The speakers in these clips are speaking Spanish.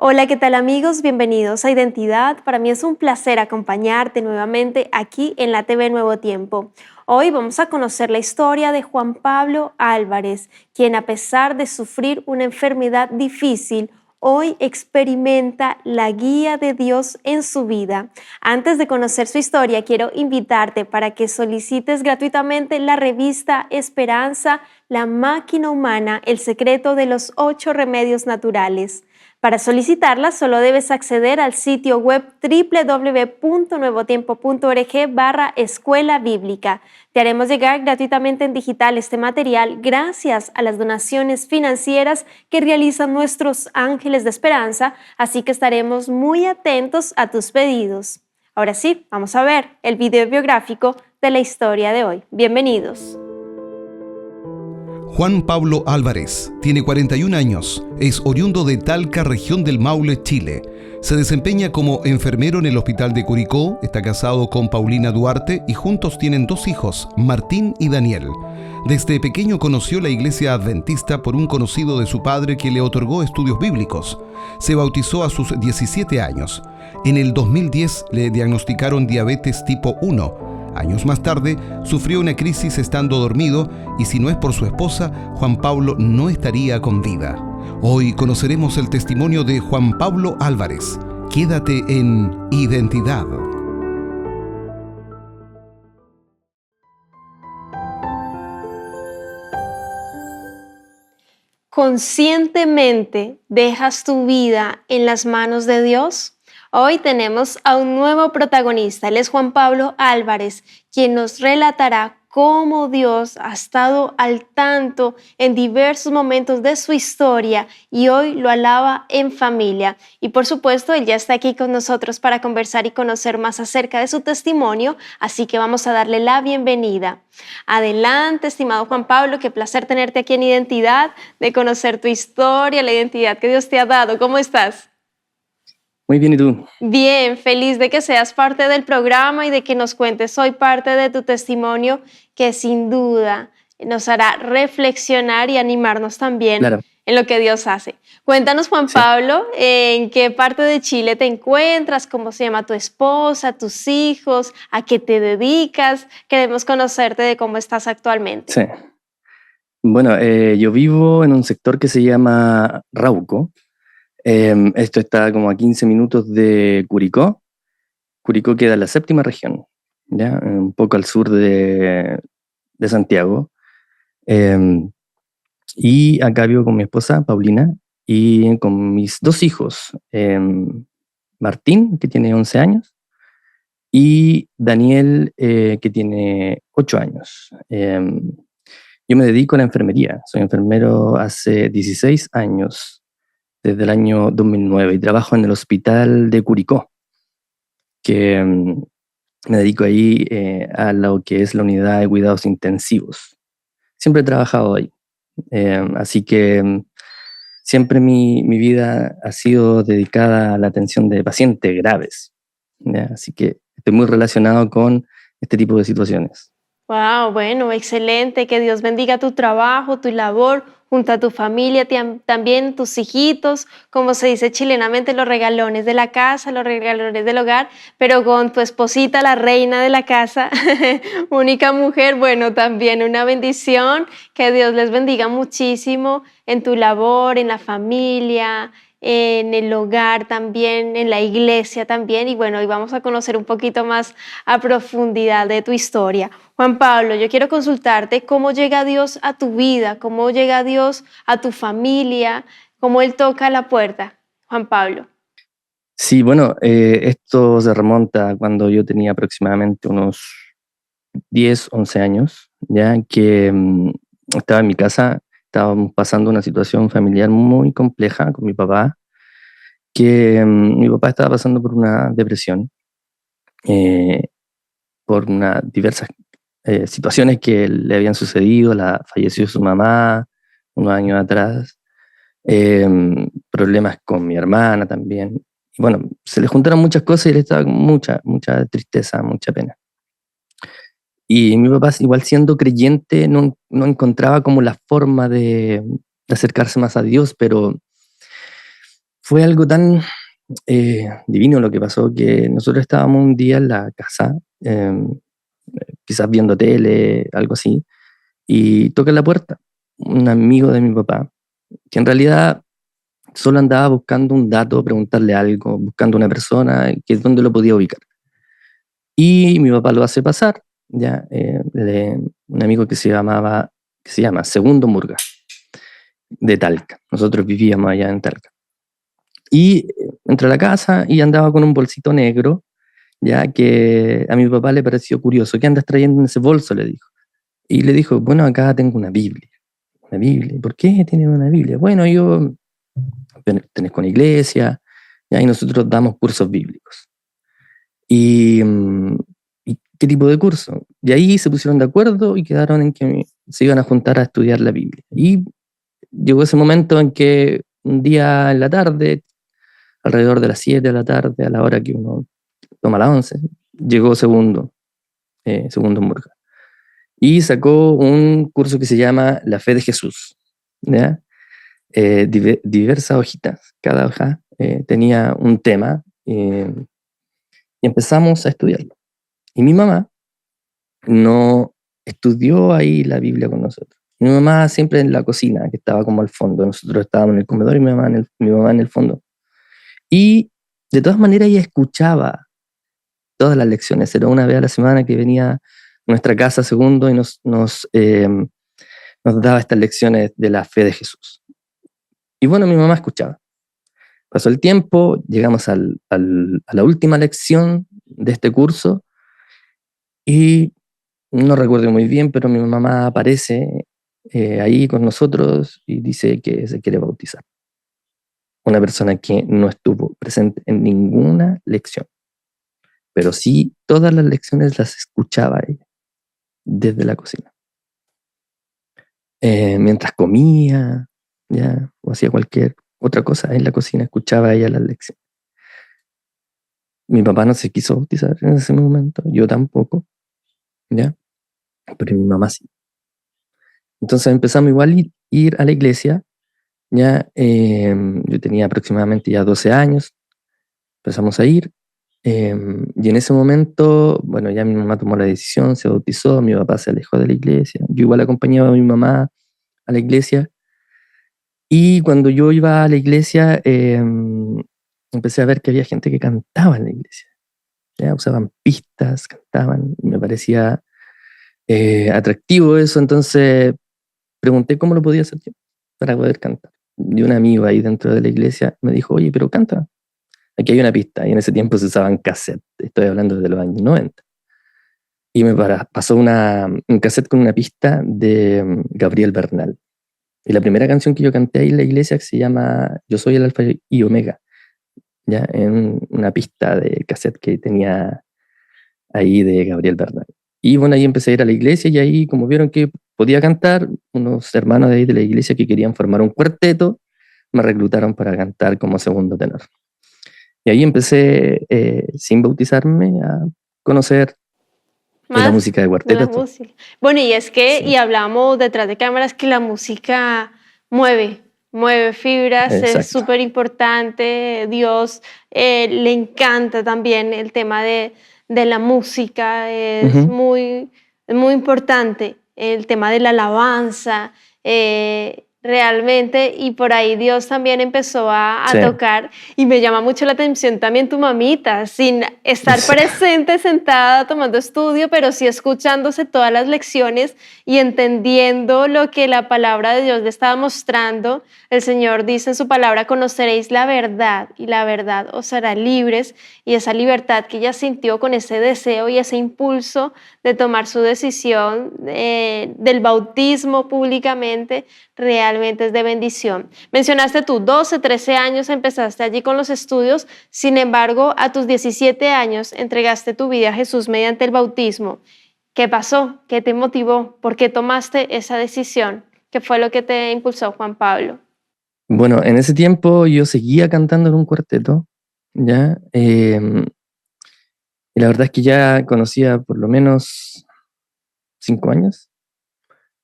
Hola, ¿qué tal amigos? Bienvenidos a Identidad. Para mí es un placer acompañarte nuevamente aquí en la TV Nuevo Tiempo. Hoy vamos a conocer la historia de Juan Pablo Álvarez, quien a pesar de sufrir una enfermedad difícil, hoy experimenta la guía de Dios en su vida. Antes de conocer su historia, quiero invitarte para que solicites gratuitamente la revista Esperanza, la máquina humana, el secreto de los 8 remedios naturales. Para solicitarla, solo debes acceder al sitio web www.nuevotiempo.org/escuela bíblica. Te haremos llegar gratuitamente en digital este material gracias a las donaciones financieras que realizan nuestros ángeles de esperanza, así que estaremos muy atentos a tus pedidos. Ahora sí, vamos a ver el video biográfico de la historia de hoy. Bienvenidos. Juan Pablo Álvarez tiene 41 años, es oriundo de Talca, región del Maule, Chile. Se desempeña como enfermero en el hospital de Curicó, está casado con Paulina Duarte y juntos tienen 2 hijos, Martín y Daniel. Desde pequeño conoció la iglesia adventista por un conocido de su padre que le otorgó estudios bíblicos. Se bautizó a sus 17 años. En el 2010 le diagnosticaron diabetes tipo 1. Años más tarde, sufrió una crisis estando dormido y si no es por su esposa, Juan Pablo no estaría con vida. Hoy conoceremos el testimonio de Juan Pablo Álvarez. Quédate en Identidad. ¿Conscientemente dejas tu vida en las manos de Dios? Hoy tenemos a un nuevo protagonista, él es Juan Pablo Álvarez, quien nos relatará cómo Dios ha estado al tanto en diversos momentos de su historia y hoy lo alaba en familia. Y por supuesto, él ya está aquí con nosotros para conversar y conocer más acerca de su testimonio, así que vamos a darle la bienvenida. Adelante, estimado Juan Pablo, qué placer tenerte aquí en Identidad, de conocer tu historia, la identidad que Dios te ha dado. ¿Cómo estás? Muy bien, ¿y tú? Bien, feliz de que seas parte del programa y de que nos cuentes hoy parte de tu testimonio que sin duda nos hará reflexionar y animarnos también Claro, en lo que Dios hace. Cuéntanos, Juan sí. Pablo, en qué parte de Chile te encuentras, cómo se llama tu esposa, tus hijos, a qué te dedicas. Queremos conocerte de cómo estás actualmente. Sí. Bueno, yo vivo en un sector que se llama Rauco. Esto está como a 15 minutos de Curicó. Curicó queda en la 7ª región, ¿ya? Un poco al sur de Santiago. Em, y acá vivo con mi esposa, Paulina, y con mis 2 hijos, Martín, que tiene 11 años, y Daniel, que tiene 8 años. Yo me dedico a la enfermería, soy enfermero hace 16 años, desde el año 2009, y trabajo en el hospital de Curicó, que me dedico ahí a lo que es la unidad de cuidados intensivos. Siempre he trabajado ahí, así que siempre mi vida ha sido dedicada a la atención de pacientes graves, ¿ya? Así que estoy muy relacionado con este tipo de situaciones. Wow, bueno, excelente. Que Dios bendiga tu trabajo, tu labor, junto a tu familia, también tus hijitos, como se dice chilenamente, los regalones de la casa, los regalones del hogar, pero con tu esposita, la reina de la casa, única mujer, bueno, también una bendición. Que Dios les bendiga muchísimo en tu labor, en la familia, en el hogar también, en la iglesia también. Y bueno, hoy vamos a conocer un poquito más a profundidad de tu historia. Juan Pablo, yo quiero consultarte cómo llega Dios a tu vida, cómo llega Dios a tu familia, cómo Él toca la puerta. Juan Pablo. Sí, bueno, esto se remonta a cuando yo tenía aproximadamente unos 10, 11 años, ya que estaba en mi casa, estábamos pasando una situación familiar muy compleja con mi papá, que mi papá estaba pasando por una depresión, eh, por diversas situaciones que le habían sucedido. Falleció su mamá unos años atrás, problemas con mi hermana también. Y bueno, se le juntaron muchas cosas y él estaba con mucha tristeza, mucha pena. Y mi papá, igual siendo creyente, no encontraba como la forma de acercarse más a Dios, pero fue algo tan divino lo que pasó, que nosotros estábamos un día en la casa, quizás viendo tele, algo así, y toca la puerta un amigo de mi papá, que en realidad solo andaba buscando un dato, preguntarle algo, buscando una persona, que es donde lo podía ubicar. Y mi papá lo hace pasar, ya, un amigo que se llama Segundo Murga, de Talca. Nosotros vivíamos allá en Talca. Y entró a la casa y andaba con un bolsito negro, ya, que a mi papá le pareció curioso. ¿Qué andas trayendo en ese bolso?, le dijo. Y le dijo, bueno, acá tengo una Biblia. ¿Una Biblia? ¿Por qué tiene una Biblia? Bueno, yo pertenezco a una iglesia, ya, y nosotros damos cursos bíblicos. ¿Y qué tipo de curso? Y ahí se pusieron de acuerdo y quedaron en que se iban a juntar a estudiar la Biblia. Y llegó ese momento en que un día en la tarde, alrededor de las 7 de la tarde, a la hora que uno toma la 11, llegó Segundo Murga. Y sacó un curso que se llama La Fe de Jesús, ¿ya? Diversas hojitas, cada hoja tenía un tema, y empezamos a estudiarlo. Y mi mamá no estudió ahí la Biblia con nosotros. Mi mamá siempre en la cocina, que estaba como al fondo. Nosotros estábamos en el comedor y mi mamá en el fondo. Y de todas maneras ella escuchaba todas las lecciones. Era una vez a la semana que venía a nuestra casa Segundo y nos daba estas lecciones de la fe de Jesús. Y bueno, mi mamá escuchaba. Pasó el tiempo, llegamos a la última lección de este curso y no recuerdo muy bien, pero mi mamá aparece ahí con nosotros y dice que se quiere bautizar. Una persona que no estuvo presente en ninguna lección, pero sí todas las lecciones las escuchaba ella desde la cocina. Mientras comía, ya, o hacía cualquier otra cosa en la cocina, escuchaba ella las lecciones. Mi papá no se quiso bautizar en ese momento, yo tampoco, ya, pero mi mamá sí. Entonces empezamos igual a ir a la iglesia, ya, yo tenía aproximadamente ya 12 años, empezamos a ir, y en ese momento, bueno, ya mi mamá tomó la decisión, se bautizó, mi papá se alejó de la iglesia, yo igual acompañaba a mi mamá a la iglesia, y cuando yo iba a la iglesia, empecé a ver que había gente que cantaba en la iglesia, ya, usaban pistas, cantaban, y me parecía atractivo eso, entonces pregunté cómo lo podía hacer yo para poder cantar. Y un amigo ahí dentro de la iglesia me dijo, oye, pero canta, aquí hay una pista, y en ese tiempo se usaban cassettes, estoy hablando de los años 90. Y me pasó un cassette con una pista de Gabriel Bernal. Y la primera canción que yo canté ahí en la iglesia se llama Yo soy el Alfa y Omega, ya, en una pista de cassette que tenía ahí de Gabriel Bernal. Y bueno, ahí empecé a ir a la iglesia y ahí, como vieron que podía cantar, unos hermanos de ahí de la iglesia que querían formar un cuarteto, me reclutaron para cantar como segundo tenor. Y ahí empecé, sin bautizarme, a conocer la Más música de de la cuarteto. música. Bueno, y es que, Sí, y hablamos detrás de cámaras, que la música mueve fibras, es exacto. súper importante. Dios le encanta también el tema de la música, Ujú. es muy importante el tema de la alabanza, realmente, y por ahí Dios también empezó a Sí, tocar, y me llama mucho la atención también tu mamita, sin estar sí, presente, sentada, tomando estudio, pero sí escuchándose todas las lecciones y entendiendo lo que la palabra de Dios le estaba mostrando. El Señor dice en su palabra, conoceréis la verdad y la verdad os hará libres, y esa libertad que ella sintió con ese deseo y ese impulso de tomar su decisión del bautismo públicamente, realmente es de bendición. Mencionaste tú, 12, 13 años empezaste allí con los estudios, sin embargo, a tus 17 años entregaste tu vida a Jesús mediante el bautismo. ¿Qué pasó? ¿Qué te motivó? ¿Por qué tomaste esa decisión? ¿Qué fue lo que te impulsó, Juan Pablo? bueno, en ese tiempo yo seguía cantando en un cuarteto, ¿ya? Y la verdad es que ya conocía por lo menos 5 años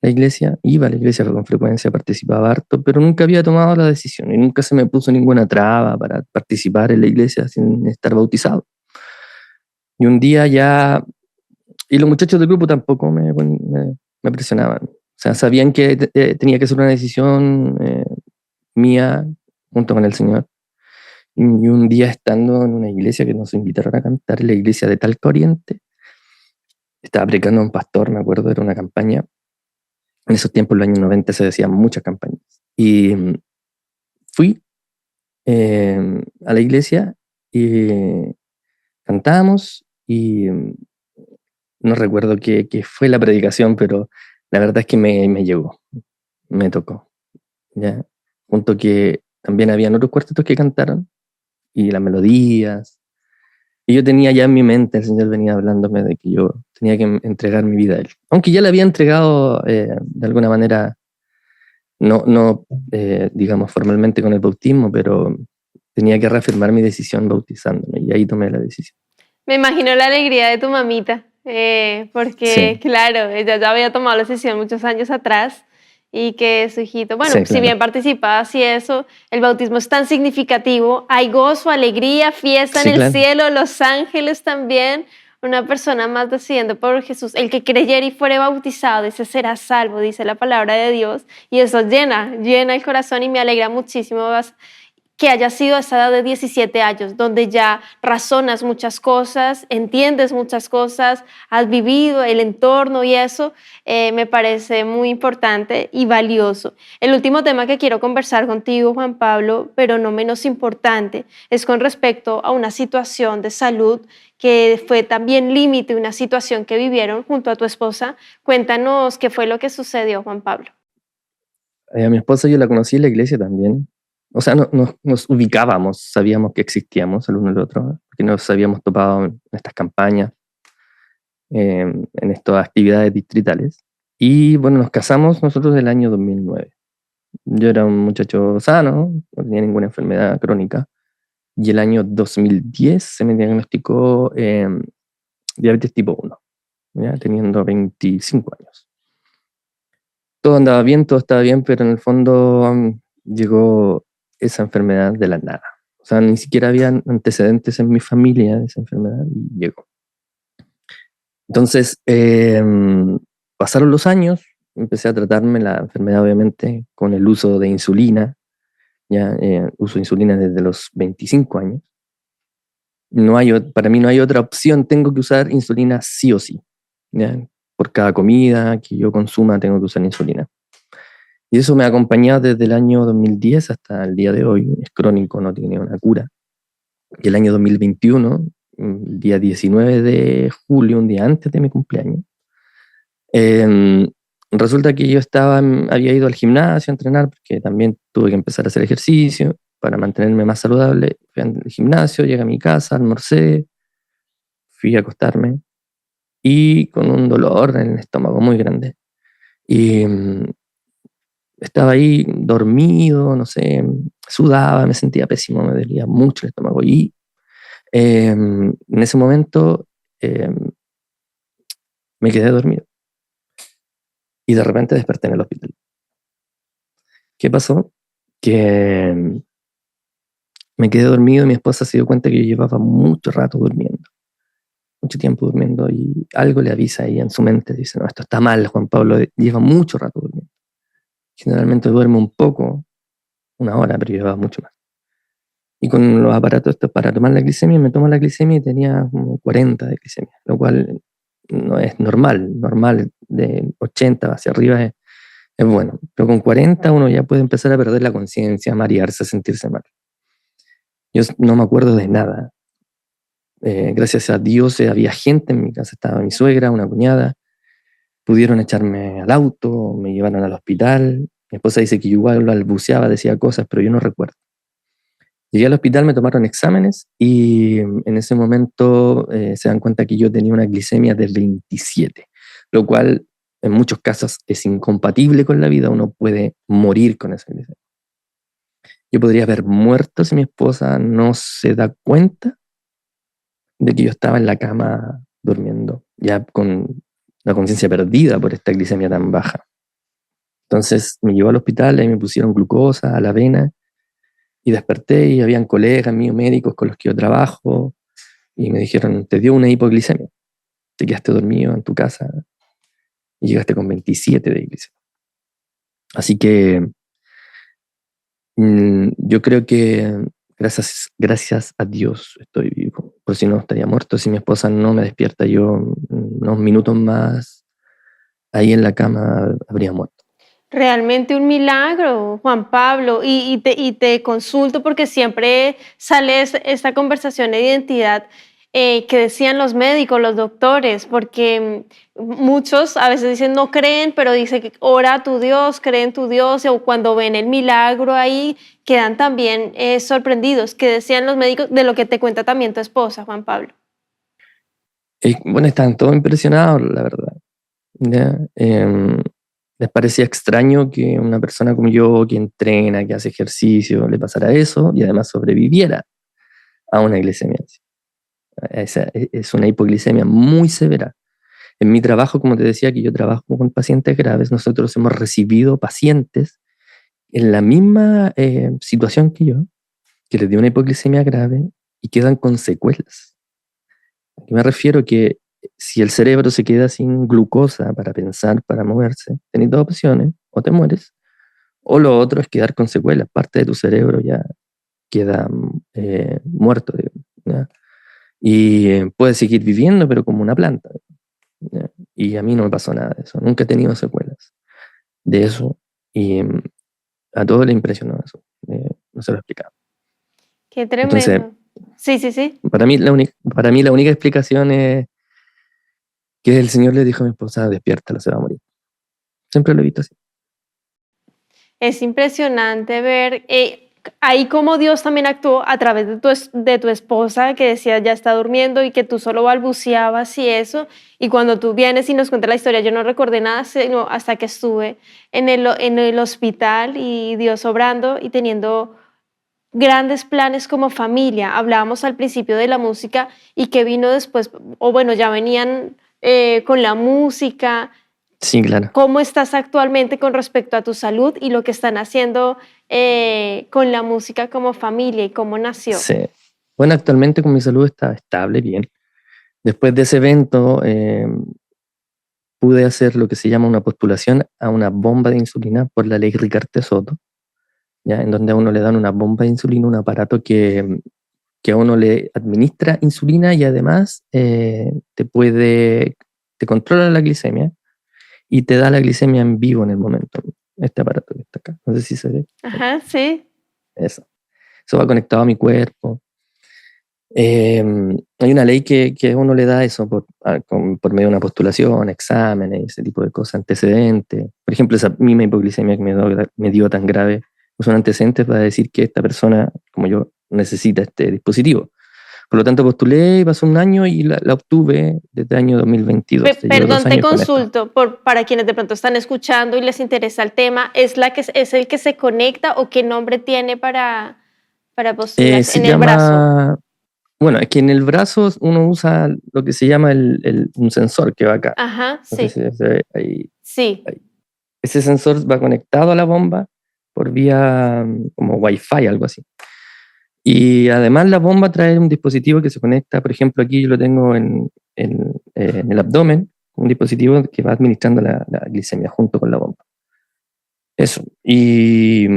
la iglesia, iba a la iglesia con frecuencia, participaba harto, pero nunca había tomado la decisión y nunca se me puso ninguna traba para participar en la iglesia sin estar bautizado. Y un día ya, y los muchachos del grupo tampoco me presionaban. O sea, sabían que tenía que ser una decisión mía junto con el Señor. Y un día estando en una iglesia que nos invitaron a cantar, en la iglesia de Talca Oriente, estaba predicando un pastor, me acuerdo, era una campaña. En esos tiempos, en los años 90, se decían muchas campañas. Y fui a la iglesia y cantamos y no recuerdo qué fue la predicación, pero la verdad es que me llegó, me tocó. ¿Ya? Junto que también habían otros cuartetos que cantaron y las melodías. Y yo tenía ya en mi mente, el Señor venía hablándome de que yo tenía que entregar mi vida a Él. Aunque ya le había entregado de alguna manera, no digamos formalmente con el bautismo, pero tenía que reafirmar mi decisión bautizándome y ahí tomé la decisión. Me imagino la alegría de tu mamita, porque Sí, claro, ella ya había tomado la decisión muchos años atrás y que su hijito, bueno, sí, si bien claro. participabas y eso, el bautismo es tan significativo, hay gozo, alegría, fiesta en Sí, el claro. cielo, los ángeles también, una persona más decidiendo por Jesús, el que creyere y fuere bautizado, ese será salvo, dice la palabra de Dios, y eso llena el corazón y me alegra muchísimo que haya sido a esa edad de 17 años, donde ya razonas muchas cosas, entiendes muchas cosas, has vivido el entorno y eso me parece muy importante y valioso. El último tema que quiero conversar contigo, Juan Pablo, pero no menos importante, es con respecto a una situación de salud que fue también límite, una situación que vivieron junto a tu esposa. Cuéntanos qué fue lo que sucedió, Juan Pablo. A mi esposa yo la conocí en la iglesia también. O sea, nos ubicábamos, sabíamos que existíamos el uno al otro, ¿no? Porque nos habíamos topado en estas campañas, en estas actividades distritales. Y bueno, nos casamos nosotros el año 2009. Yo era un muchacho sano, no tenía ninguna enfermedad crónica. Y el año 2010 se me diagnosticó diabetes tipo 1, ¿ya? Teniendo 25 años. Todo andaba bien, todo estaba bien, pero en el fondo llegó esa enfermedad de la nada. O sea, ni siquiera había antecedentes en mi familia de esa enfermedad y llegó. Entonces, pasaron los años, empecé a tratarme la enfermedad obviamente con el uso de insulina, ya uso insulina desde los 25 años. Para mí no hay otra opción, tengo que usar insulina sí o sí, ¿ya? Por cada comida que yo consuma tengo que usar insulina. Y eso me ha acompañado desde el año 2010 hasta el día de hoy. Es crónico, no tiene una cura. Y el año 2021, el día 19 de julio, un día antes de mi cumpleaños, eh, resulta que yo había ido al gimnasio a entrenar, porque también tuve que empezar a hacer ejercicio para mantenerme más saludable. Fui al gimnasio, llegué a mi casa, almorcé, fui a acostarme y con un dolor en el estómago muy grande. Y estaba ahí dormido, no sé, sudaba, me sentía pésimo, me dolía mucho el estómago. Y en ese momento eh, me quedé dormido y de repente desperté en el hospital. ¿Qué pasó? Que me quedé dormido y mi esposa se dio cuenta que yo llevaba mucho rato durmiendo, mucho tiempo durmiendo y algo le avisa ahí en su mente, dice, no, esto está mal, Juan Pablo, lleva mucho rato durmiendo. Generalmente duerme un poco, una hora, pero llevaba mucho más. Y con los aparatos estos para tomar la glicemia, me tomo la glicemia y tenía como 40 de glicemia, lo cual no es normal. Normal de 80 hacia arriba es bueno. Pero con 40 uno ya puede empezar a perder la conciencia, marearse, sentirse mal. Yo no me acuerdo de nada. Gracias a Dios había gente en mi casa, estaba mi suegra, una cuñada, pudieron echarme al auto, me llevaron al hospital. Mi esposa dice que yo igual lo balbuceaba, decía cosas, pero yo no recuerdo. Llegué al hospital, me tomaron exámenes y en ese momento se dan cuenta que yo tenía una glicemia de 27, lo cual en muchos casos es incompatible con la vida, uno puede morir con esa glicemia. Yo podría haber muerto si mi esposa no se da cuenta de que yo estaba en la cama durmiendo, ya con la conciencia perdida por esta glicemia tan baja. Entonces me llevó al hospital, ahí me pusieron glucosa a la vena y desperté y habían colegas míos médicos con los que yo trabajo y me dijeron, te dio una hipoglicemia, te quedaste dormido en tu casa y llegaste con 27 de glicemia. Así que yo creo que gracias a Dios estoy vivo, por si no estaría muerto. Si mi esposa no me despierta, yo unos minutos más ahí en la cama habría muerto. Realmente un milagro, Juan Pablo, y te consulto porque siempre sale esta conversación de identidad que decían los médicos, los doctores, porque muchos a veces dicen no creen, pero dicen que ora a tu Dios, cree en tu Dios, o cuando ven el milagro ahí quedan también sorprendidos. ¿Qué decían los médicos de lo que te cuenta también tu esposa, Juan Pablo? Bueno, estaban todos impresionados, la verdad. ¿Ya? Les parecía extraño que una persona como yo, que entrena, que hace ejercicio, le pasara eso y además sobreviviera a una glicemia. Es una hipoglicemia muy severa. En mi trabajo, como te decía, que yo trabajo con pacientes graves, nosotros hemos recibido pacientes en la misma situación que yo, que les dio una hipoglicemia grave y quedan con secuelas. ¿A qué me refiero? Que si el cerebro se queda sin glucosa para pensar, para moverse, tenés dos opciones: o te mueres, o lo otro es quedar con secuelas, parte de tu cerebro ya queda muerto, ¿ya? Y puedes seguir viviendo, pero como una planta, ¿ya? Y a mí no me pasó nada de eso, nunca he tenido secuelas de eso, y a todos les impresionó eso, no se lo explicaba. Qué Entonces, tremendo. Sí, sí, sí. para mí la única explicación es que el Señor le dijo a mi esposa, despiértala, se va a morir. Siempre lo he visto así. Es impresionante ver ahí cómo Dios también actuó a través de tu esposa, que decía ya está durmiendo y que tú solo balbuceabas y eso. Y cuando tú vienes y nos cuentas la historia, yo no recordé nada sino hasta que estuve en el hospital y Dios obrando y teniendo grandes planes como familia. Hablábamos al principio de la música y que vino después, o bueno, ya venían con la música. Sí, claro. ¿Cómo estás actualmente con respecto a tu salud y lo que están haciendo con la música como familia y cómo nació? Sí. Bueno, actualmente con mi salud está estable, bien. Después de ese evento, pude hacer lo que se llama una postulación a una bomba de insulina por la ley Ricarte-Soto, ¿ya? En donde a uno le dan una bomba de insulina, un aparato que a uno le administra insulina y además te controla la glicemia y te da la glicemia en vivo en el momento. Este aparato que está acá, no sé si se ve. Ajá, sí. Eso va conectado a mi cuerpo. Hay una ley que a uno le da eso por medio de una postulación, exámenes, ese tipo de cosas, antecedentes. Por ejemplo, esa misma hipoglicemia que me dio tan grave, son antecedentes para decir que esta persona, como yo, necesita este dispositivo. Por lo tanto, postulé y pasó un año y la obtuve desde el año 2022. Perdón, te consulto, para quienes de pronto están escuchando y les interesa el tema, ¿es el que se conecta o qué nombre tiene para postular en el brazo? Bueno, es que en el brazo uno usa lo que se llama un sensor que va acá. Ajá, No sí. sé si se ve ahí. Sí. Ahí. Ese sensor va conectado a la bomba por vía como Wi-Fi, algo así. Y además la bomba trae un dispositivo que se conecta, por ejemplo, aquí yo lo tengo en el abdomen, un dispositivo que va administrando la glicemia junto con la bomba. Eso. Y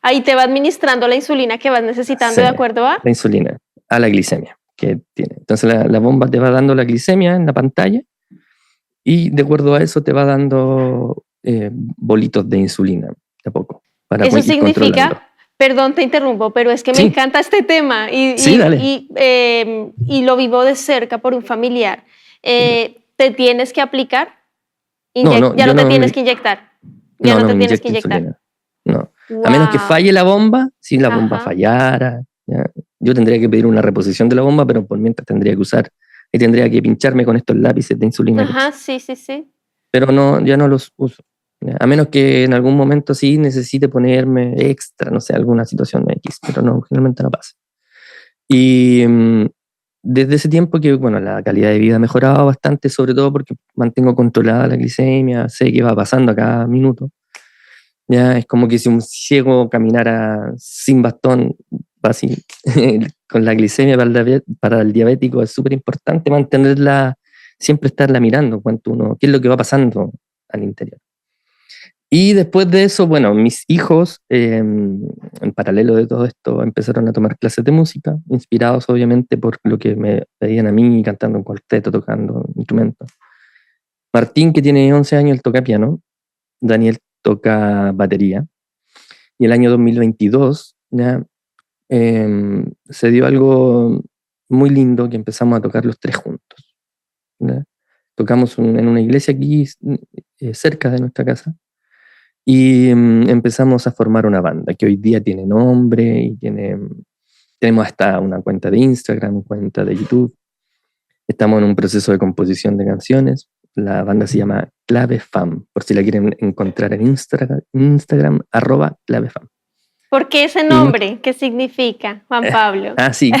ahí te va administrando la insulina que vas necesitando, ¿de acuerdo a? La insulina, a la glicemia que tiene. Entonces la bomba te va dando la glicemia en la pantalla y de acuerdo a eso te va dando bolitos de insulina de a poco. Eso significa, perdón, te interrumpo, pero es que me encanta este tema y lo vivo de cerca por un familiar. ¿Te tienes que aplicar? Ya no te tienes que inyectar. Ya no te tienes que inyectar. Insulina. No. Wow. A menos que falle la bomba, si la bomba fallara, ¿ya? Yo tendría que pedir una reposición de la bomba, pero por mientras tendría que usar y tendría que pincharme con estos lápices de insulina. Ajá, sí. Pero no, ya no los uso. ¿Ya? A menos que en algún momento sí necesite ponerme extra, no sé, alguna situación X, pero no, generalmente no pasa. Y desde ese tiempo que, bueno, la calidad de vida ha mejorado bastante, sobre todo porque mantengo controlada la glicemia, sé qué va pasando a cada minuto. Ya es como que si un ciego caminara sin bastón, así, con la glicemia para el diabético es súper importante mantenerla, siempre estarla mirando, qué es lo que va pasando al interior. Y después de eso, bueno, mis hijos, en paralelo de todo esto, empezaron a tomar clases de música, inspirados obviamente por lo que me pedían a mí, cantando en cuarteto, tocando instrumentos. Martín, que tiene 11 años, él toca piano. Daniel toca batería. Y el año 2022 ya, se dio algo muy lindo, que empezamos a tocar los tres juntos. ¿Ya? Tocamos en una iglesia aquí cerca de nuestra casa y empezamos a formar una banda que hoy día tiene nombre y tenemos hasta una cuenta de Instagram, cuenta de YouTube. Estamos en un proceso de composición de canciones. La banda se llama Clave Fam, por si la quieren encontrar en Instagram @clavefam. ¿Por qué ese Y nombre? ¿Qué significa, Juan Pablo? sí.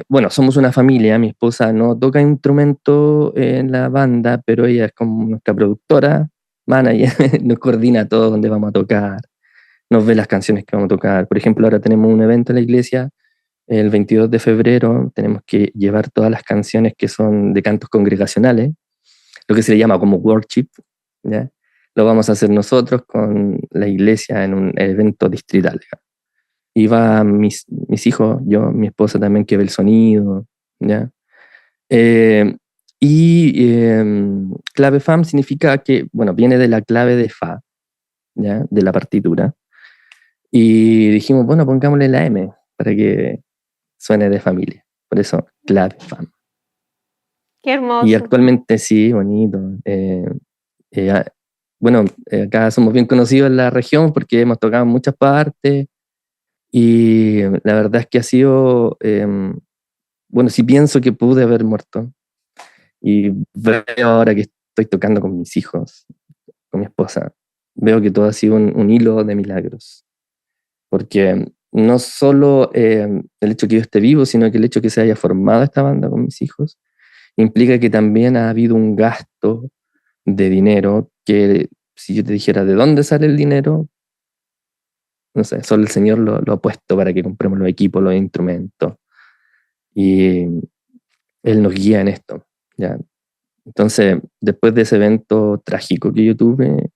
Bueno, somos una familia. Mi esposa no toca instrumento en la banda, pero ella es como nuestra productora, manager, nos coordina todo donde vamos a tocar, nos ve las canciones que vamos a tocar. Por ejemplo, ahora tenemos un evento en la iglesia, el 22 de febrero, tenemos que llevar todas las canciones que son de cantos congregacionales, lo que se le llama como worship, ¿ya? Lo vamos a hacer nosotros con la iglesia en un evento distrital. Y va mis hijos, yo, mi esposa también, que ve el sonido, ¿ya? Clave Fam significa que, bueno, viene de la clave de Fa, ¿ya? De la partitura. Y dijimos, bueno, pongámosle la M para que suene de familia. Por eso, Clave Fam. Qué hermoso. Y actualmente sí, bonito. Bueno, acá somos bien conocidos en la región porque hemos tocado en muchas partes. Y la verdad es que ha sido, bueno, sí pienso que pude haber muerto. Y veo ahora que estoy tocando con mis hijos, con mi esposa, veo que todo ha sido un hilo de milagros. Porque no solo el hecho que yo esté vivo, sino que el hecho que se haya formado esta banda con mis hijos, implica que también ha habido un gasto de dinero que, si yo te dijera de dónde sale el dinero, no sé, solo el Señor lo ha puesto para que compremos los equipos, los instrumentos. Y Él nos guía en esto, ¿ya? Entonces, después de ese evento trágico que yo tuve,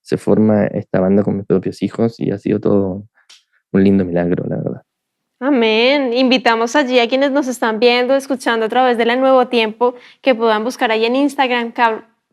se forma esta banda con mis propios hijos y ha sido todo un lindo milagro, la verdad. Amén. Invitamos allí a quienes nos están viendo, escuchando a través de la Nuevo Tiempo, que puedan buscar ahí en Instagram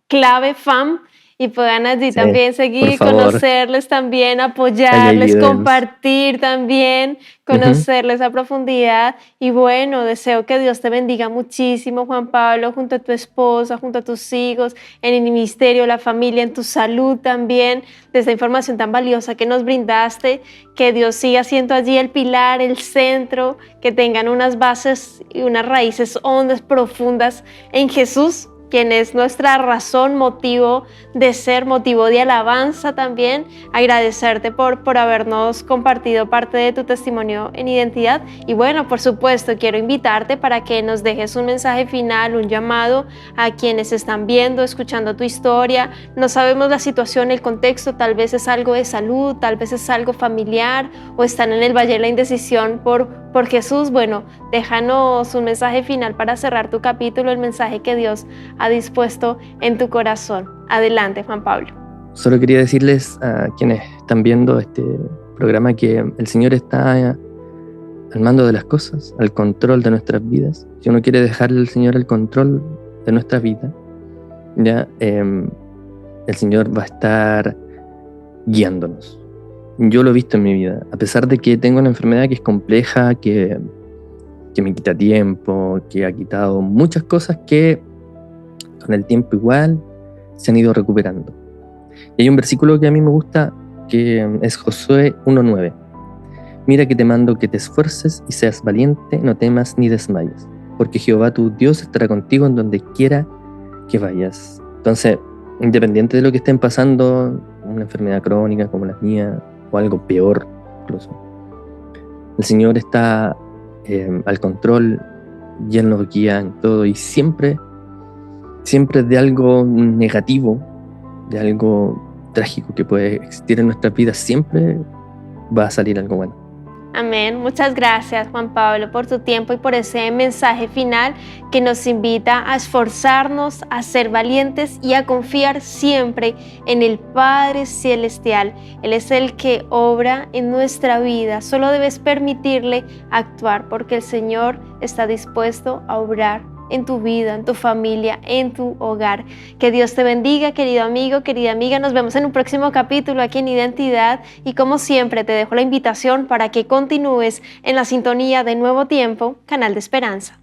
Clave Fam y puedan allí Sí, también por seguir, favor. conocerles también, Ahí hay apoyarles, videos. compartir también, conocerles a profundidad. Y bueno, deseo que Dios te bendiga muchísimo, Juan Pablo, junto a tu esposa, junto a tus hijos, en el ministerio, la familia, en tu salud también, de esta información tan valiosa que nos brindaste. Que Dios siga siendo allí el pilar, el centro, que tengan unas bases y unas raíces hondas, profundas en Jesús, quien es nuestra razón, motivo de ser, motivo de alabanza también. Agradecerte por habernos compartido parte de tu testimonio en identidad. Y bueno, por supuesto, quiero invitarte para que nos dejes un mensaje final, un llamado a quienes están viendo, escuchando tu historia. No sabemos la situación, el contexto, tal vez es algo de salud, tal vez es algo familiar o están en el valle de la indecisión por Jesús. Bueno, déjanos un mensaje final para cerrar tu capítulo, el mensaje que Dios ha dispuesto en tu corazón. Adelante, Juan Pablo. Solo quería decirles a quienes están viendo este programa que el Señor está al mando de las cosas, al control de nuestras vidas. Si uno quiere dejarle al Señor el control de nuestra vida, ya el Señor va a estar guiándonos. Yo lo he visto en mi vida, a pesar de que tengo una enfermedad que es compleja, que me quita tiempo, que ha quitado muchas cosas que con el tiempo igual se han ido recuperando. Y hay un versículo que a mí me gusta, que es Josué 1:9. Mira que te mando que te esfuerces y seas valiente, no temas ni desmayes, porque Jehová tu Dios estará contigo en donde quiera que vayas. Entonces, independiente de lo que estén pasando, una enfermedad crónica como la mía, o algo peor incluso, el Señor está al control y Él nos guía en todo, y siempre de algo negativo, de algo trágico que puede existir en nuestras vidas, siempre va a salir algo bueno. Amén. Muchas gracias, Juan Pablo, por tu tiempo y por ese mensaje final que nos invita a esforzarnos, a ser valientes y a confiar siempre en el Padre Celestial. Él es el que obra en nuestra vida. Solo debes permitirle actuar, porque el Señor está dispuesto a obrar en tu vida, en tu familia, en tu hogar. Que Dios te bendiga, querido amigo, querida amiga. Nos vemos en un próximo capítulo aquí en Identidad, y como siempre te dejo la invitación para que continúes en la sintonía de Nuevo Tiempo, canal de esperanza.